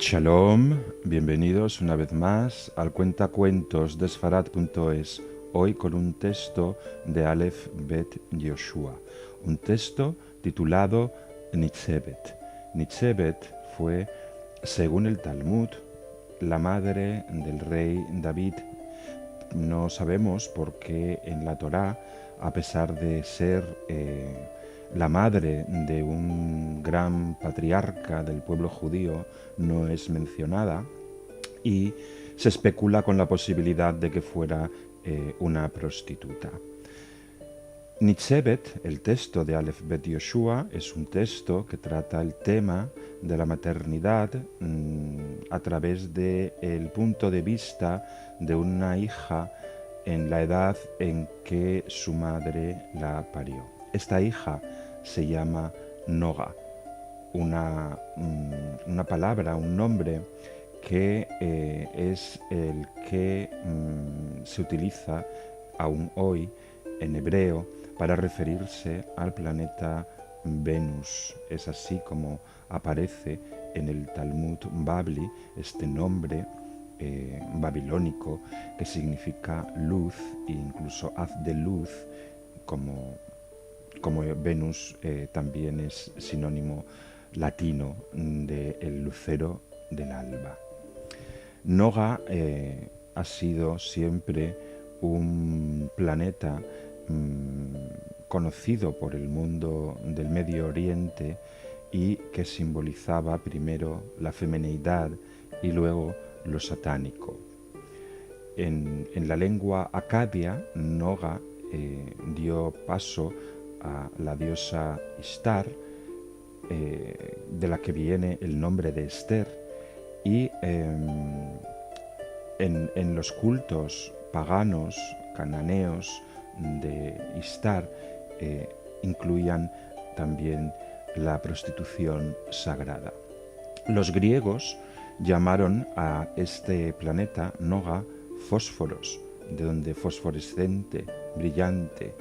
Shalom, bienvenidos una vez más al Cuentacuentos de Sfarad.es, hoy con un texto de Aleph Bet Yoshua, un texto titulado Nitzebet. Nitzebet fue, según el Talmud, la madre del rey David. No sabemos por qué en la Torá, a pesar de ser la madre de un gran patriarca del pueblo judío, no es mencionada, y se especula con la posibilidad de que fuera una prostituta. Nitzebet, el texto de Aleph Bet Yoshua, es un texto que trata el tema de la maternidad a través del punto de vista de una hija en la edad en que su madre la parió. Esta hija se llama Noga, una palabra, un nombre que es el que se utiliza aún hoy en hebreo para referirse al planeta Venus. Es así como aparece en el Talmud Babli este nombre babilónico que significa luz e incluso haz de luz, como Venus también es sinónimo latino de el lucero del alba. Noga ha sido siempre un planeta conocido por el mundo del Medio Oriente y que simbolizaba primero la femineidad y luego lo satánico. En la lengua acadia, Noga dio paso a la diosa Ishtar, de la que viene el nombre de Esther, y en los cultos paganos cananeos de Ishtar incluían también la prostitución sagrada. Los griegos llamaron a este planeta Noga fósforos, de donde fosforescente, brillante,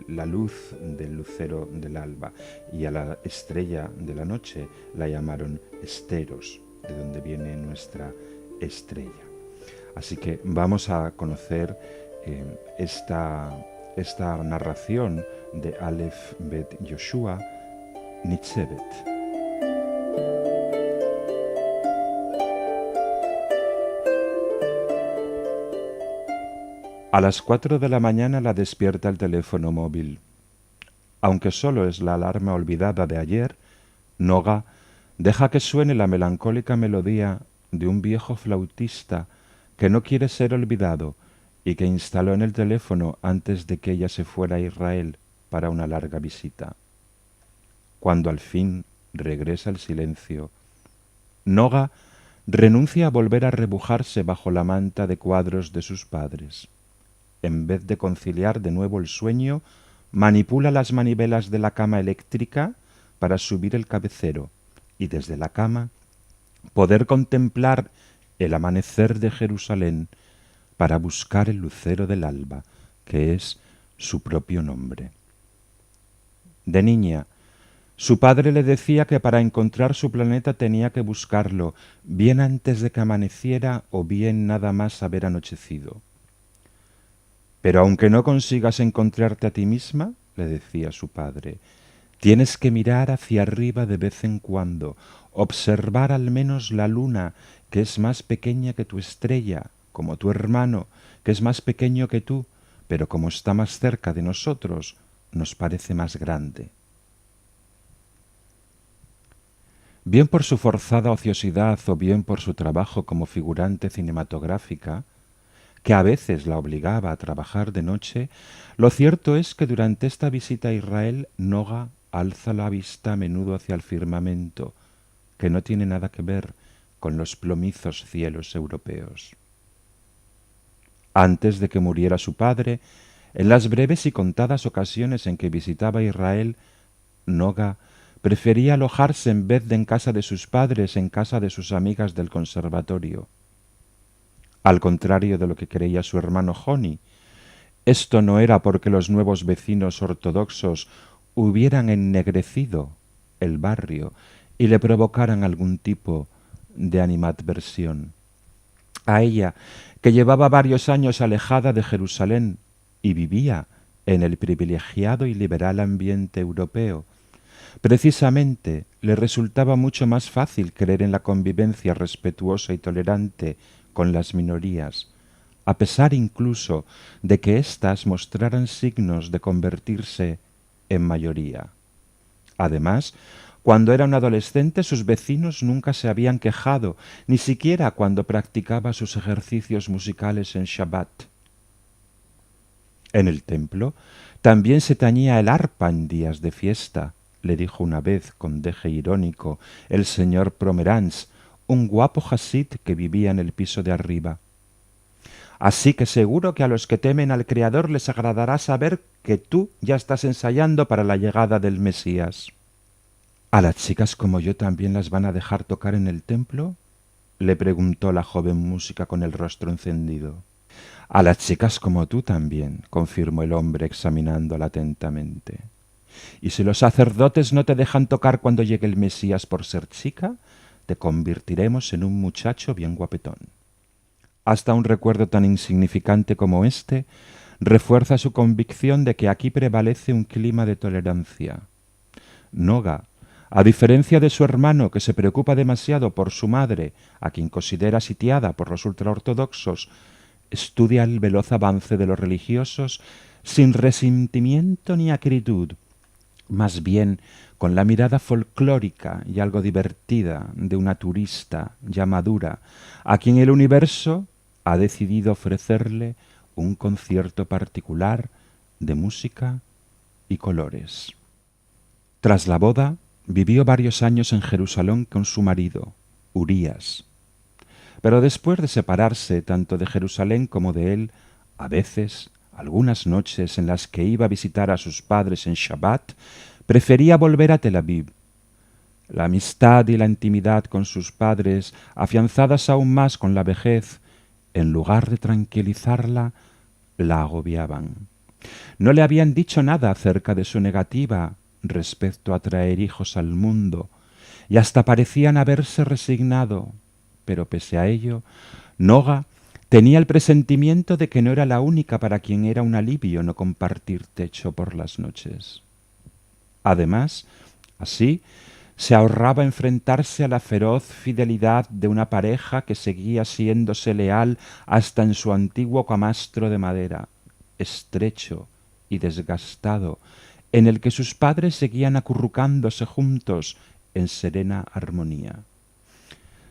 la luz del lucero del alba, y a la estrella de la noche la llamaron esteros, de donde viene nuestra estrella. Así que vamos a conocer esta narración de Aleph Bet Yoshua, Nitzebet. A las 4 de la mañana la despierta el teléfono móvil. Aunque solo es la alarma olvidada de ayer, Noga deja que suene la melancólica melodía de un viejo flautista que no quiere ser olvidado y que instaló en el teléfono antes de que ella se fuera a Israel para una larga visita. Cuando al fin regresa el silencio, Noga renuncia a volver a rebujarse bajo la manta de cuadros de sus padres. En vez de conciliar de nuevo el sueño, manipula las manivelas de la cama eléctrica para subir el cabecero y desde la cama poder contemplar el amanecer de Jerusalén para buscar el lucero del alba, que es su propio nombre. De niña, su padre le decía que para encontrar su planeta tenía que buscarlo bien antes de que amaneciera o bien nada más haber anochecido. Pero aunque no consigas encontrarte a ti misma, le decía su padre, tienes que mirar hacia arriba de vez en cuando, observar al menos la luna, que es más pequeña que tu estrella, como tu hermano, que es más pequeño que tú, pero como está más cerca de nosotros, nos parece más grande. Bien por su forzada ociosidad o bien por su trabajo como figurante cinematográfica, que a veces la obligaba a trabajar de noche, lo cierto es que durante esta visita a Israel, Noga alza la vista a menudo hacia el firmamento, que no tiene nada que ver con los plomizos cielos europeos. Antes de que muriera su padre, en las breves y contadas ocasiones en que visitaba Israel, Noga prefería alojarse en vez de en casa de sus padres, en casa de sus amigas del conservatorio. Al contrario de lo que creía su hermano Joni, esto no era porque los nuevos vecinos ortodoxos hubieran ennegrecido el barrio y le provocaran algún tipo de animadversión. A ella, que llevaba varios años alejada de Jerusalén y vivía en el privilegiado y liberal ambiente europeo, precisamente le resultaba mucho más fácil creer en la convivencia respetuosa y tolerante con las minorías, a pesar incluso de que éstas mostraran signos de convertirse en mayoría. Además, cuando era un adolescente sus vecinos nunca se habían quejado, ni siquiera cuando practicaba sus ejercicios musicales en Shabbat. En el templo también se tañía el arpa en días de fiesta, le dijo una vez con deje irónico el señor Pomeranz, un guapo hasid que vivía en el piso de arriba. Así que seguro que a los que temen al Creador les agradará saber que tú ya estás ensayando para la llegada del Mesías. ¿A las chicas como yo también las van a dejar tocar en el templo?, le preguntó la joven música con el rostro encendido. A las chicas como tú también, confirmó el hombre examinándola atentamente. ¿Y si los sacerdotes no te dejan tocar cuando llegue el Mesías por ser chica? Te convertiremos en un muchacho bien guapetón. Hasta un recuerdo tan insignificante como este refuerza su convicción de que aquí prevalece un clima de tolerancia. Noga, a diferencia de su hermano que se preocupa demasiado por su madre, a quien considera sitiada por los ultraortodoxos, estudia el veloz avance de los religiosos sin resentimiento ni acritud, más bien con la mirada folclórica y algo divertida de una turista ya madura, a quien el universo ha decidido ofrecerle un concierto particular de música y colores. Tras la boda, vivió varios años en Jerusalén con su marido, Urías. Pero después de separarse tanto de Jerusalén como de él, a veces, algunas noches en las que iba a visitar a sus padres en Shabbat, prefería volver a Tel Aviv. La amistad y la intimidad con sus padres, afianzadas aún más con la vejez, en lugar de tranquilizarla, la agobiaban. No le habían dicho nada acerca de su negativa respecto a traer hijos al mundo, y hasta parecían haberse resignado, pero pese a ello, Noga tenía el presentimiento de que no era la única para quien era un alivio no compartir techo por las noches. Además, así, se ahorraba enfrentarse a la feroz fidelidad de una pareja que seguía siéndose leal hasta en su antiguo camastro de madera, estrecho y desgastado, en el que sus padres seguían acurrucándose juntos en serena armonía.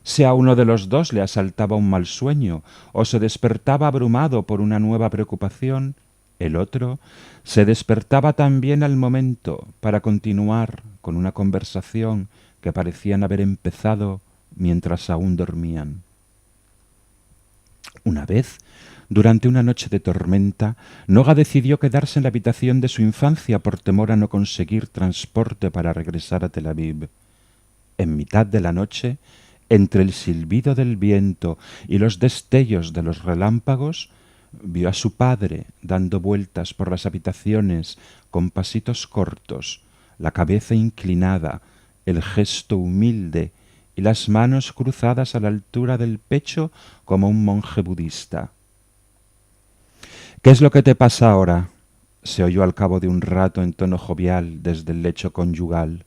Si a uno de los dos le asaltaba un mal sueño o se despertaba abrumado por una nueva preocupación, el otro se despertaba también al momento para continuar con una conversación que parecían haber empezado mientras aún dormían. Una vez, durante una noche de tormenta, Noga decidió quedarse en la habitación de su infancia por temor a no conseguir transporte para regresar a Tel Aviv. En mitad de la noche, entre el silbido del viento y los destellos de los relámpagos, vio a su padre dando vueltas por las habitaciones con pasitos cortos, la cabeza inclinada, el gesto humilde y las manos cruzadas a la altura del pecho como un monje budista. «¿Qué es lo que te pasa ahora?», se oyó al cabo de un rato en tono jovial desde el lecho conyugal.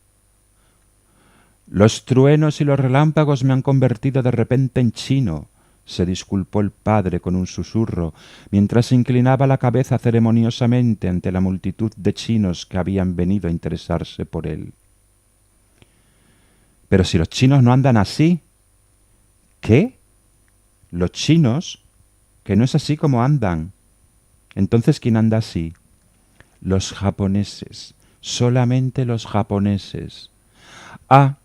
«Los truenos y los relámpagos me han convertido de repente en chino», se disculpó el padre con un susurro, mientras inclinaba la cabeza ceremoniosamente ante la multitud de chinos que habían venido a interesarse por él. «Pero si los chinos no andan así». «¿Qué? ¿Los chinos? Que no es así como andan». «Entonces, ¿quién anda así?» «Los japoneses, solamente los japoneses». «Ah,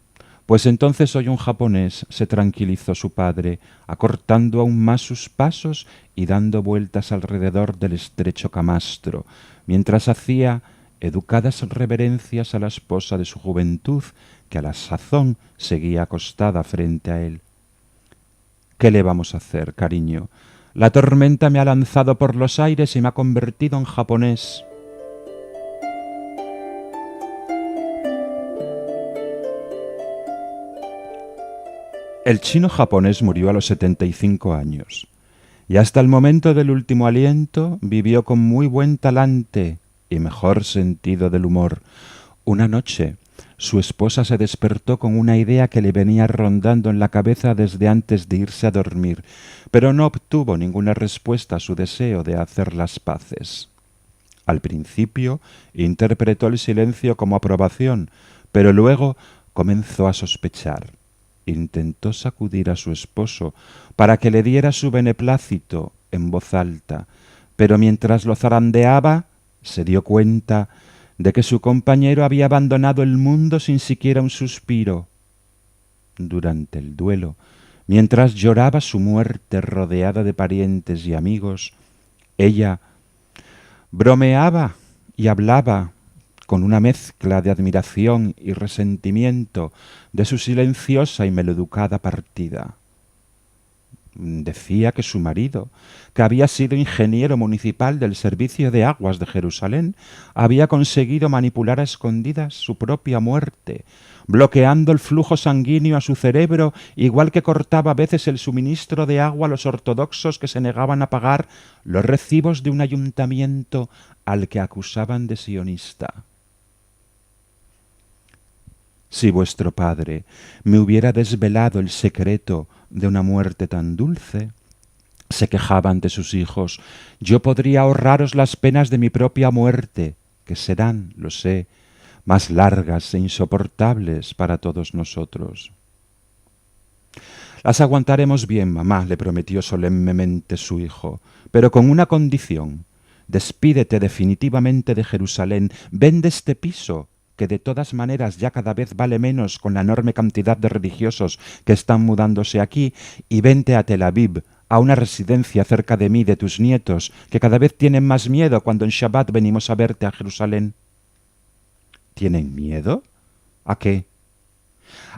pues entonces soy un japonés», se tranquilizó su padre, acortando aún más sus pasos y dando vueltas alrededor del estrecho camastro, mientras hacía educadas reverencias a la esposa de su juventud, que a la sazón seguía acostada frente a él. «¿Qué le vamos a hacer, cariño? La tormenta me ha lanzado por los aires y me ha convertido en japonés». El chino japonés murió a los 75 años y hasta el momento del último aliento vivió con muy buen talante y mejor sentido del humor. Una noche, su esposa se despertó con una idea que le venía rondando en la cabeza desde antes de irse a dormir, pero no obtuvo ninguna respuesta a su deseo de hacer las paces. Al principio interpretó el silencio como aprobación, pero luego comenzó a sospechar. Intentó sacudir a su esposo para que le diera su beneplácito en voz alta, pero mientras lo zarandeaba se dio cuenta de que su compañero había abandonado el mundo sin siquiera un suspiro. Durante el duelo, mientras lloraba su muerte rodeada de parientes y amigos, ella bromeaba y hablaba con una mezcla de admiración y resentimiento de su silenciosa y maleducada partida. Decía que su marido, que había sido ingeniero municipal del Servicio de Aguas de Jerusalén, había conseguido manipular a escondidas su propia muerte, bloqueando el flujo sanguíneo a su cerebro, igual que cortaba a veces el suministro de agua a los ortodoxos que se negaban a pagar los recibos de un ayuntamiento al que acusaban de sionista. Si vuestro padre me hubiera desvelado el secreto de una muerte tan dulce, se quejaban de sus hijos, yo podría ahorraros las penas de mi propia muerte, que serán, lo sé, más largas e insoportables para todos nosotros. Las aguantaremos bien, mamá, le prometió solemnemente su hijo, pero con una condición. Despídete definitivamente de Jerusalén, vende este piso, que de todas maneras ya cada vez vale menos con la enorme cantidad de religiosos que están mudándose aquí, y vente a Tel Aviv, a una residencia cerca de mí, de tus nietos, que cada vez tienen más miedo cuando en Shabbat venimos a verte a Jerusalén. ¿Tienen miedo? ¿A qué?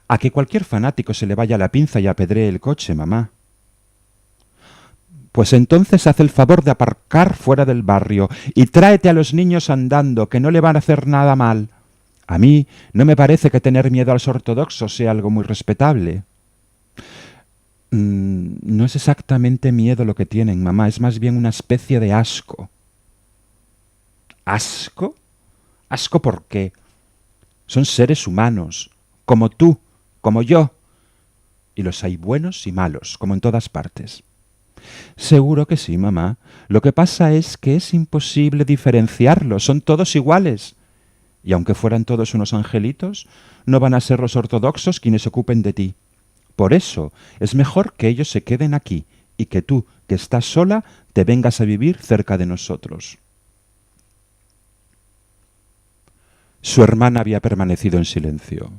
A que cualquier fanático se le vaya la pinza y apedree el coche, mamá. Pues entonces haz el favor de aparcar fuera del barrio y tráete a los niños andando, que no le van a hacer nada mal. A mí no me parece que tener miedo a los ortodoxos sea algo muy respetable. No es exactamente miedo lo que tienen, mamá, es más bien una especie de asco. ¿Asco? ¿Asco por qué? Son seres humanos, como tú, como yo. Y los hay buenos y malos, como en todas partes. Seguro que sí, mamá. Lo que pasa es que es imposible diferenciarlos, son todos iguales. Y aunque fueran todos unos angelitos, no van a ser los ortodoxos quienes se ocupen de ti. Por eso es mejor que ellos se queden aquí y que tú, que estás sola, te vengas a vivir cerca de nosotros. Su hermana había permanecido en silencio.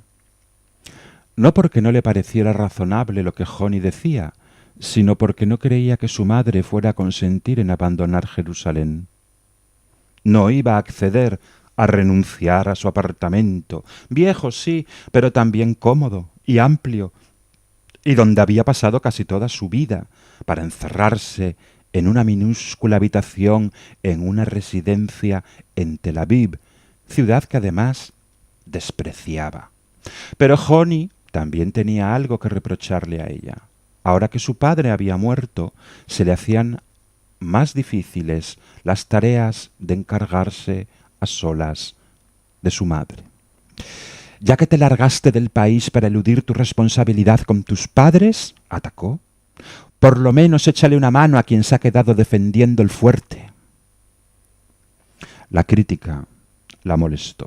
No porque no le pareciera razonable lo que Joni decía, sino porque no creía que su madre fuera a consentir en abandonar Jerusalén. No iba a acceder a renunciar a su apartamento, viejo sí, pero también cómodo y amplio, y donde había pasado casi toda su vida, para encerrarse en una minúscula habitación en una residencia en Tel Aviv, ciudad que además despreciaba. Pero Joni también tenía algo que reprocharle a ella. Ahora que su padre había muerto, se le hacían más difíciles las tareas de encargarse a solas de su madre. Ya que te largaste del país para eludir tu responsabilidad con tus padres, atacó, por lo menos échale una mano a quien se ha quedado defendiendo el fuerte. La crítica la molestó.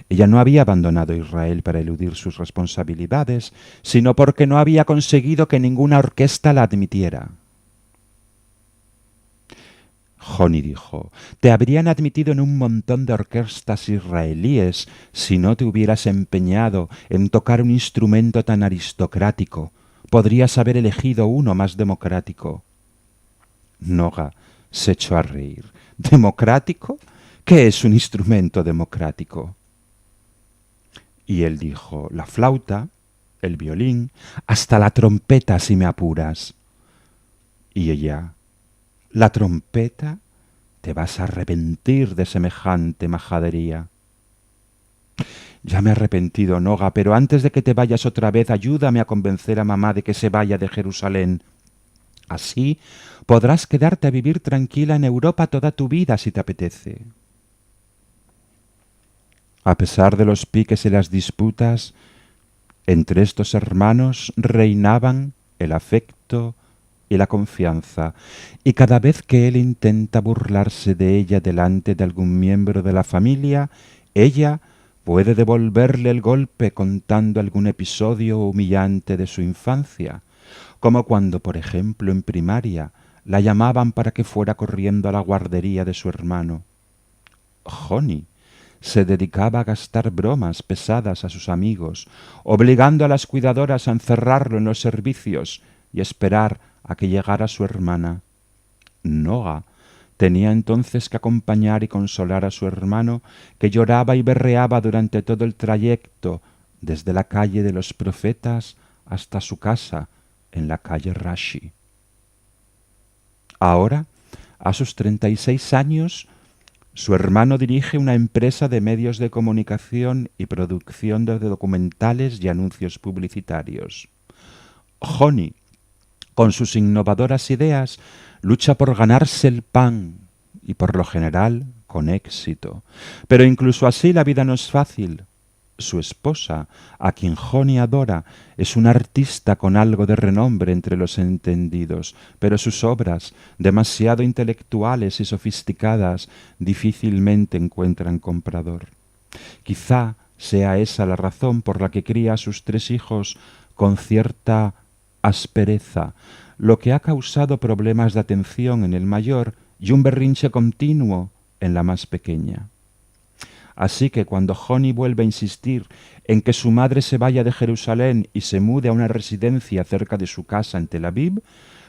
Ella no había abandonado Israel para eludir sus responsabilidades, sino porque no había conseguido que ninguna orquesta la admitiera. Joni dijo, te habrían admitido en un montón de orquestas israelíes si no te hubieras empeñado en tocar un instrumento tan aristocrático. Podrías haber elegido uno más democrático. Noga se echó a reír. ¿Democrático? ¿Qué es un instrumento democrático? Y él dijo, la flauta, el violín, hasta la trompeta si me apuras. Y ella, ¿la trompeta? Te vas a arrepentir de semejante majadería. Ya me he arrepentido, Noga, pero antes de que te vayas otra vez, ayúdame a convencer a mamá de que se vaya de Jerusalén. Así podrás quedarte a vivir tranquila en Europa toda tu vida si te apetece. A pesar de los piques y las disputas, entre estos hermanos reinaban el afecto y la confianza, y cada vez que él intenta burlarse de ella delante de algún miembro de la familia, ella puede devolverle el golpe contando algún episodio humillante de su infancia, como cuando, por ejemplo, en primaria, la llamaban para que fuera corriendo a la guardería de su hermano. Johnny se dedicaba a gastar bromas pesadas a sus amigos, obligando a las cuidadoras a encerrarlo en los servicios y esperar a que llegara su hermana. Noga tenía entonces que acompañar y consolar a su hermano, que lloraba y berreaba durante todo el trayecto, desde la calle de los Profetas hasta su casa en la calle Rashi. Ahora, a sus 36 años, su hermano dirige una empresa de medios de comunicación y producción de documentales y anuncios publicitarios. Johnny, con sus innovadoras ideas, lucha por ganarse el pan y por lo general con éxito. Pero incluso así la vida no es fácil. Su esposa, a quien Johnny adora, es una artista con algo de renombre entre los entendidos, pero sus obras, demasiado intelectuales y sofisticadas, difícilmente encuentran comprador. Quizá sea esa la razón por la que cría a sus 3 hijos con cierta aspereza, lo que ha causado problemas de atención en el mayor y un berrinche continuo en la más pequeña. Así que cuando Johnny vuelve a insistir en que su madre se vaya de Jerusalén y se mude a una residencia cerca de su casa en Tel Aviv,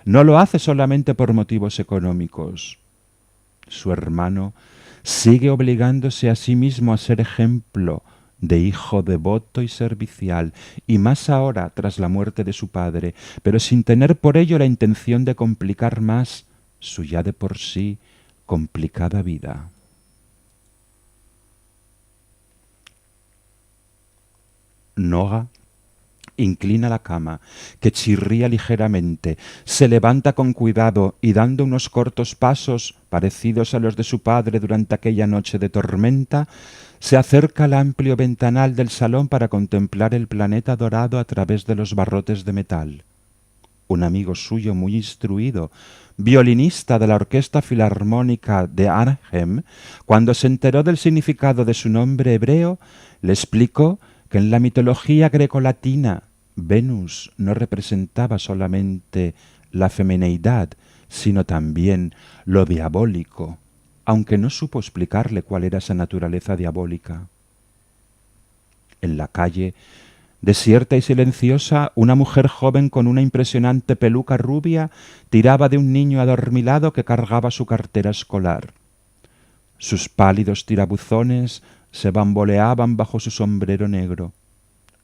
no lo hace solamente por motivos económicos. Su hermano sigue obligándose a sí mismo a ser ejemplo de hijo devoto y servicial, y más ahora tras la muerte de su padre, pero sin tener por ello la intención de complicar más su ya de por sí complicada vida. Noga inclina la cama, que chirría ligeramente, se levanta con cuidado y dando unos cortos pasos parecidos a los de su padre durante aquella noche de tormenta, se acerca al amplio ventanal del salón para contemplar el planeta dorado a través de los barrotes de metal. Un amigo suyo muy instruido, violinista de la Orquesta Filarmónica de Arnhem, cuando se enteró del significado de su nombre hebreo, le explicó que en la mitología grecolatina Venus no representaba solamente la femineidad, sino también lo diabólico, aunque no supo explicarle cuál era esa naturaleza diabólica. En la calle, desierta y silenciosa, una mujer joven con una impresionante peluca rubia tiraba de un niño adormilado que cargaba su cartera escolar. Sus pálidos tirabuzones se bamboleaban bajo su sombrero negro.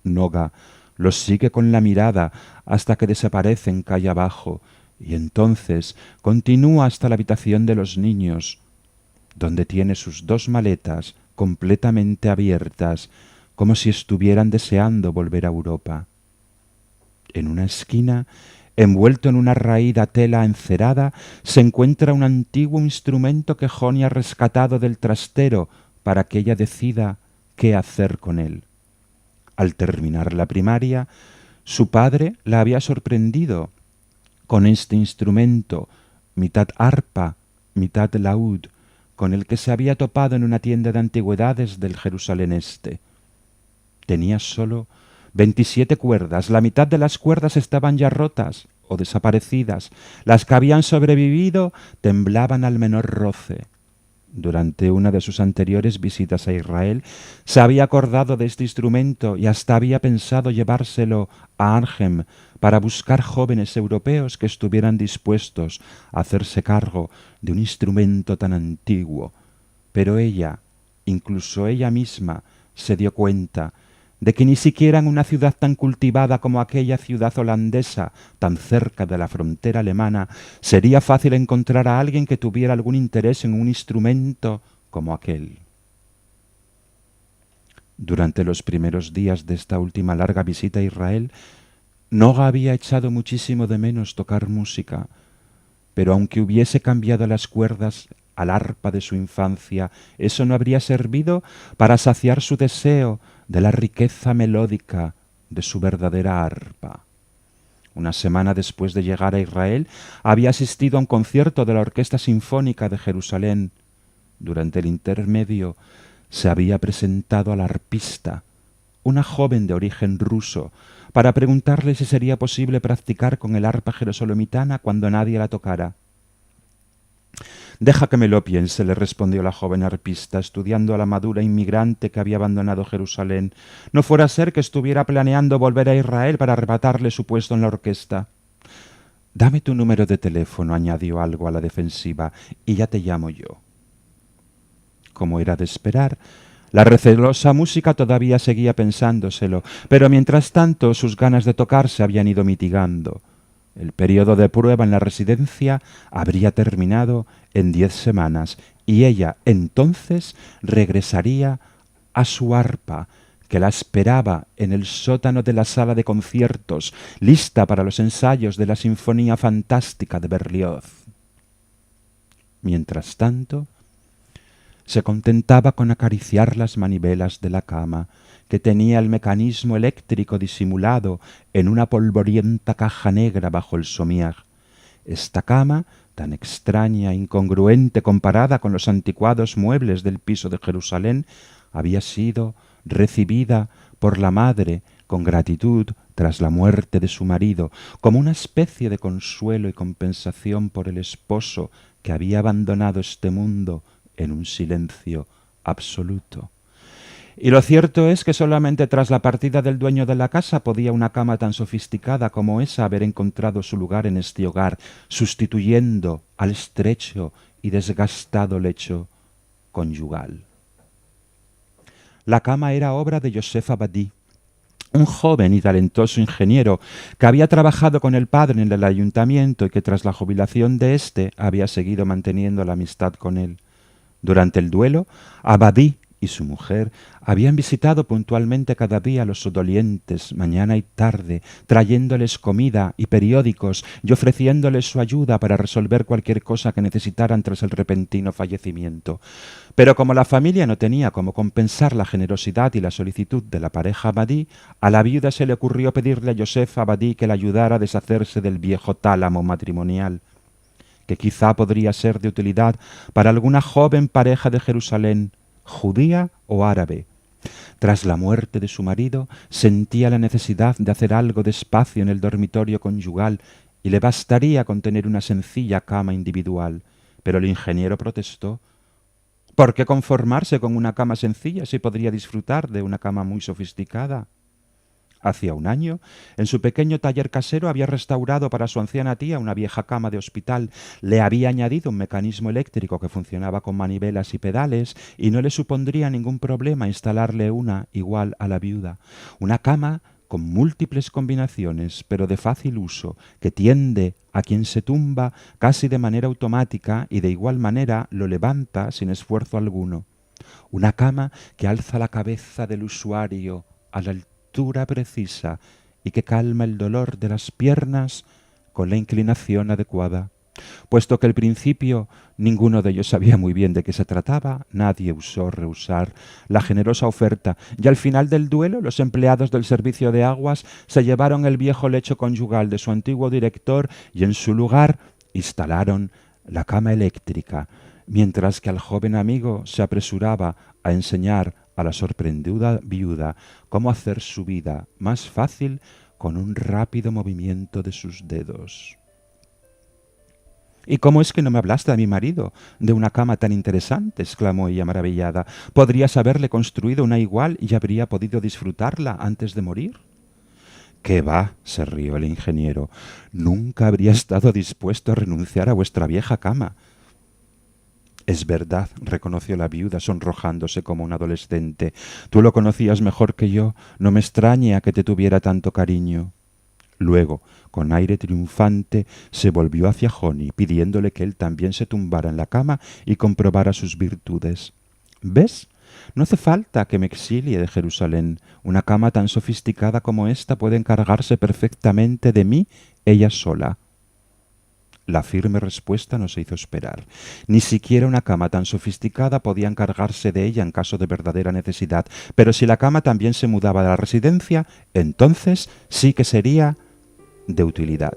Noga los sigue con la mirada hasta que desaparecen calle abajo, y entonces continúa hasta la habitación de los niños, donde tiene sus 2 maletas completamente abiertas, como si estuvieran deseando volver a Europa. En una esquina, envuelto en una raída tela encerada, se encuentra un antiguo instrumento que Johnny ha rescatado del trastero para que ella decida qué hacer con él. Al terminar la primaria, su padre la había sorprendido con este instrumento, mitad arpa, mitad laúd, con el que se había topado en una tienda de antigüedades del Jerusalén Este. Tenía solo 27 cuerdas, la mitad de las cuerdas estaban ya rotas o desaparecidas, las que habían sobrevivido temblaban al menor roce. Durante una de sus anteriores visitas a Israel, se había acordado de este instrumento y hasta había pensado llevárselo a Arnhem para buscar jóvenes europeos que estuvieran dispuestos a hacerse cargo de un instrumento tan antiguo. Pero ella, incluso ella misma, se dio cuenta de que ni siquiera en una ciudad tan cultivada como aquella ciudad holandesa, tan cerca de la frontera alemana, sería fácil encontrar a alguien que tuviera algún interés en un instrumento como aquel. Durante los primeros días de esta última larga visita a Israel, Noga había echado muchísimo de menos tocar música, pero aunque hubiese cambiado las cuerdas al arpa de su infancia, eso no habría servido para saciar su deseo de la riqueza melódica de su verdadera arpa. Una semana después de llegar a Israel, había asistido a un concierto de la Orquesta Sinfónica de Jerusalén. Durante el intermedio se había presentado al arpista, una joven de origen ruso, para preguntarle si sería posible practicar con el arpa jerosolomitana cuando nadie la tocara. «Deja que me lo piense», le respondió la joven arpista, estudiando a la madura inmigrante que había abandonado Jerusalén. «No fuera a ser que estuviera planeando volver a Israel para arrebatarle su puesto en la orquesta». «Dame tu número de teléfono», añadió algo a la defensiva, «y ya te llamo yo». Como era de esperar, la recelosa música todavía seguía pensándoselo, pero mientras tanto sus ganas de tocar se habían ido mitigando. El periodo de prueba en la residencia habría terminado en 10 semanas y ella entonces regresaría a su arpa, que la esperaba en el sótano de la sala de conciertos, lista para los ensayos de la Sinfonía Fantástica de Berlioz. Mientras tanto, se contentaba con acariciar las manivelas de la cama, que tenía el mecanismo eléctrico disimulado en una polvorienta caja negra bajo el somier. Esta cama, tan extraña e incongruente comparada con los anticuados muebles del piso de Jerusalén, había sido recibida por la madre con gratitud tras la muerte de su marido, como una especie de consuelo y compensación por el esposo que había abandonado este mundo en un silencio absoluto. Y lo cierto es que solamente tras la partida del dueño de la casa podía una cama tan sofisticada como esa haber encontrado su lugar en este hogar, sustituyendo al estrecho y desgastado lecho conyugal. La cama era obra de Joseph Abadí, un joven y talentoso ingeniero que había trabajado con el padre en el ayuntamiento y que tras la jubilación de éste había seguido manteniendo la amistad con él. Durante el duelo, Abadí y su mujer habían visitado puntualmente cada día a los dolientes, mañana y tarde, trayéndoles comida y periódicos y ofreciéndoles su ayuda para resolver cualquier cosa que necesitaran tras el repentino fallecimiento. Pero como la familia no tenía cómo compensar la generosidad y la solicitud de la pareja Abadí, a la viuda se le ocurrió pedirle a Joseph Abadí que la ayudara a deshacerse del viejo tálamo matrimonial, que quizá podría ser de utilidad para alguna joven pareja de Jerusalén, judía o árabe. Tras la muerte de su marido, sentía la necesidad de hacer algo de espacio en el dormitorio conyugal y le bastaría con tener una sencilla cama individual. Pero el ingeniero protestó. ¿Por qué conformarse con una cama sencilla si podría disfrutar de una cama muy sofisticada? Hacía un año, en su pequeño taller casero había restaurado para su anciana tía una vieja cama de hospital, le había añadido un mecanismo eléctrico que funcionaba con manivelas y pedales y no le supondría ningún problema instalarle una igual a la viuda. Una cama con múltiples combinaciones, pero de fácil uso, que tiende a quien se tumba casi de manera automática y de igual manera lo levanta sin esfuerzo alguno. Una cama que alza la cabeza del usuario a la altura precisa y que calma el dolor de las piernas con la inclinación adecuada. Puesto que al principio ninguno de ellos sabía muy bien de qué se trataba, nadie osó rehusar la generosa oferta y al final del duelo los empleados del servicio de aguas se llevaron el viejo lecho conyugal de su antiguo director y en su lugar instalaron la cama eléctrica, mientras que al joven amigo se apresuraba a enseñar a la sorprendida viuda cómo hacer su vida más fácil con un rápido movimiento de sus dedos. «¿Y cómo es que no me hablaste de mi marido, de una cama tan interesante?», exclamó ella maravillada. «Podrías haberle construido una igual y habría podido disfrutarla antes de morir». «¿Qué va?», se rió el ingeniero. «Nunca habría estado dispuesto a renunciar a vuestra vieja cama». «Es verdad», reconoció la viuda, sonrojándose como un adolescente. «Tú lo conocías mejor que yo. No me extraña que te tuviera tanto cariño». Luego, con aire triunfante, se volvió hacia Joni, pidiéndole que él también se tumbara en la cama y comprobara sus virtudes. «¿Ves? No hace falta que me exilie de Jerusalén. Una cama tan sofisticada como esta puede encargarse perfectamente de mí ella sola. La firme respuesta no se hizo esperar. Ni siquiera una cama tan sofisticada podía encargarse de ella en caso de verdadera necesidad, pero si la cama también se mudaba de la residencia, entonces sí que sería de utilidad.